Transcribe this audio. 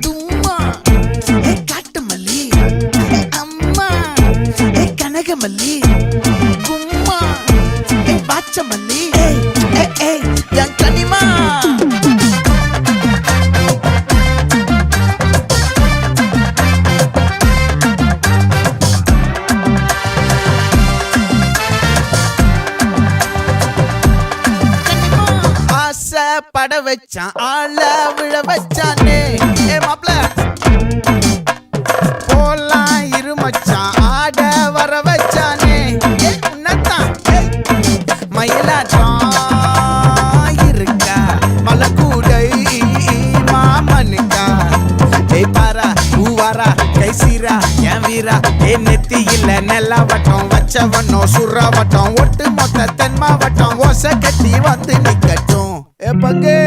தும்மா காட்டு மல்லி அம்மா கனகமல்லி கும்மா பாச்ச மல்லி என் கனிமா பட வச்சான் ஆள விழ வச்சானே மாப்ள போலாம் இருமச்சான் ஆட வர வச்சானே உன்னத்தான் மயிலாட்டம் இருக்கா மலக்கூடை மாமனுக்கா பாரா பூவாரா கைசீரா என் வீரா நெத்தி இல்ல நெல்லா வட்டம் வச்சவனோ சுறா வட்டம் ஒட்டு மொத்த தென் மாவட்டம் ஓசை கட்டி வந்து நிக்கட்டும் பங்கே